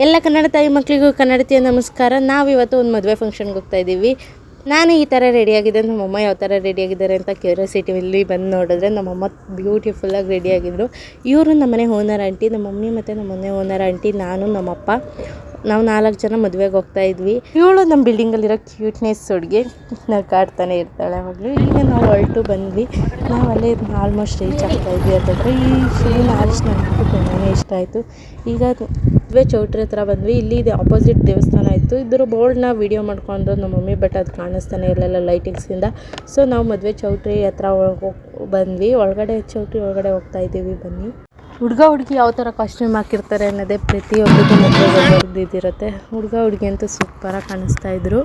ಎಲ್ಲ ಕನ್ನಡ ತಾಯಿ ಮಕ್ಕಳಿಗೂ ಕನ್ನಡತಿಯ ನಮಸ್ಕಾರ. ನಾವಿವತ್ತು ಒಂದು ಮದುವೆ ಫಂಕ್ಷನ್ಗೆ ಹೋಗ್ತಾ ಇದ್ದೀವಿ. ನಾನು ಈ ಥರ ರೆಡಿಯಾಗಿದ್ದೆ, ನಮ್ಮಮ್ಮ ಯಾವ ಥರ ರೆಡಿಯಾಗಿದ್ದಾರೆ ಅಂತ ಕ್ಯೂರಿಯಾಸಿಟಿಯಲ್ಲಿ ಬಂದು ನೋಡಿದ್ರೆ ನಮ್ಮಮ್ಮ ಬ್ಯೂಟಿಫುಲ್ಲಾಗಿ ರೆಡಿಯಾಗಿದ್ದರು. ಇವರು ನಮ್ಮನೆ ಓನರ್ ಆಂಟಿ, ನಮ್ಮ ಮಮ್ಮಿ ಮತ್ತು ನಮ್ಮನೆ ಓನರ್ ಆಂಟಿ, ನಾನು ನಮ್ಮಪ್ಪ, ನಾವು 4 ಜನ ಮದುವೆಗೆ ಹೋಗ್ತಾ ಇದ್ವಿ. ಇವಳು ನಮ್ಮ ಬಿಲ್ಡಿಂಗಲ್ಲಿರೋ ಕ್ಯೂಟ್ನೆಸ್ ಹುಡುಗಿ, ನಗಾಡ್ತಾನೆ ಇರ್ತಾಳೆ ಯಾವಾಗಲೂ. ಈಗ ನಾವು ಹೊರಟು ಬಂದ್ವಿ. ನಾವು ಅಲ್ಲೇ ಆಲ್ಮೋಸ್ಟ್ ರೀಚ್ ಆಗ್ತಾ ಇದ್ವಿ. ಅದಕ್ಕೆ ಈ ಶಿವನ ಆರ್ಚ್ ನನಗೆ ತುಂಬಾ ಇಷ್ಟ ಆಯಿತು. ಈಗ ಮದುವೆ ಚೌಟ್ರಿ ಹತ್ರ ಬಂದ್ವಿ. ಇಲ್ಲಿ ಇದೆ ಆಪೋಸಿಟ್ ದೇವಸ್ಥಾನ ಇತ್ತು. ಇದ್ರ ಬೋರ್ಡ್ನ ವೀಡಿಯೋ ಮಾಡ್ಕೊಂಡು ನಮ್ಮ ಮಮ್ಮಿ, ಬಟ್ ಅದು ಕಾಣಿಸ್ತಾನೆ ಇರಲಿಲ್ಲ ಲೈಟಿಂಗ್ಸಿಂದ. ಸೊ ನಾವು ಮದುವೆ ಚೌಟ್ರಿ ಹತ್ರ ಬಂದ್ವಿ. ಚೌಟ್ರಿ ಒಳಗಡೆ ಹೋಗ್ತಾ ಇದ್ದೀವಿ. ಬನ್ನಿ. ಹುಡುಗ ಹುಡುಗಿ ಯಾವ ಥರ ಕಾಸ್ಟ್ಯೂಮ್ ಹಾಕಿರ್ತಾರೆ ಅನ್ನೋದೇ ಪ್ರತಿಯೊಬ್ಬರಿಗೂ ಮದುವೆಗೆ ಬರ್ದಿದ್ದಿರುತ್ತೆ. ಹುಡುಗ ಹುಡುಗಿ ಅಂತೂ ಸೂಪರಾಗಿ ಕಾಣಿಸ್ತಾ ಇದ್ರು.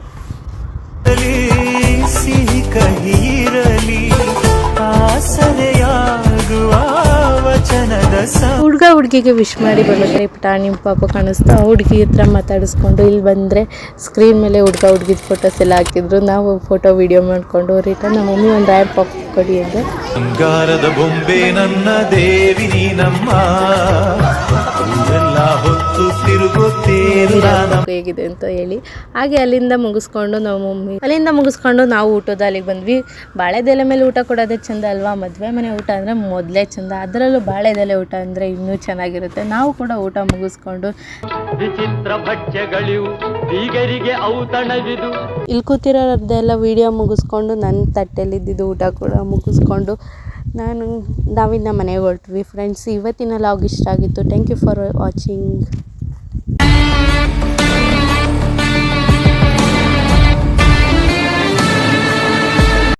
ಹುಡುಗ ಹುಡುಗಿಗೆ ವಿಶ್ ಮಾಡಿ ಬರ್ಬೇಕಾದ್ರೆ ಪುಟಾಣಿ ಪಾಪ ಕಾಣಿಸ್ತಾ ಹುಡುಗಿ ಹತ್ರ ಮಾತಾಡಿಸ್ಕೊಂಡು ಇಲ್ಲಿ ಬಂದರೆ ಸ್ಕ್ರೀನ್ ಮೇಲೆ ಹುಡುಗ ಹುಡುಗಿದ ಫೋಟೋಸ್ ಎಲ್ಲ ಹಾಕಿದ್ರು. ನಾವು ಫೋಟೋ ವಿಡಿಯೋ ಮಾಡಿಕೊಂಡು ರಿಟರ್ನ್ ನಮ್ಮ ಮಮ್ಮಿ ಒಂದು ರ್ಯಾಂಪ್ ಕೊಡಿ ಅಂದರೆ ಬಂಗಾರದ ಬೊಂಬೆ ನನ್ನ ದೇವಿ ನೀನಮ್ಮ ಹೇಗಿದೆ ಅಂತ ಹೇಳಿ ಹಾಗೆ ಅಲ್ಲಿಂದ ಮುಗಿಸ್ಕೊಂಡು ನಾವು ಊಟದ ಅಲ್ಲಿಗೆ ಬಂದ್ವಿ. ಬಾಳೆದೆಲೆ ಮೇಲೆ ಊಟ ಕೊಡೋದೇ ಚಂದ ಅಲ್ವಾ. ಮದುವೆ ಮನೆ ಊಟ ಅಂದರೆ ಮೊದಲೇ ಚಂದ, ಅದರಲ್ಲೂ ಬಾಳೆದೆಲೆ ಊಟ ಅಂದರೆ ಇನ್ನೂ ಚೆನ್ನಾಗಿರುತ್ತೆ. ನಾವು ಕೂಡ ಊಟ ಮುಗಿಸ್ಕೊಂಡು ಇಲ್ಲಿ ಕೂತಿರೋದೆಲ್ಲ ವಿಡಿಯೋ ಮುಗಿಸ್ಕೊಂಡು ನನ್ನ ತಟ್ಟೆಲಿದ್ದಿದ್ದು ಊಟ ಕೂಡ ಮುಗಿಸ್ಕೊಂಡು ನಾವಿನ್ನ ಮನೆಗೆ ಹೊರಟ್ವಿ. ಫ್ರೆಂಡ್ಸ್, ಇವತ್ತಿನ ಲಾಗ್ ಇಷ್ಟ ಆಗಿತ್ತು. Thank you for watching.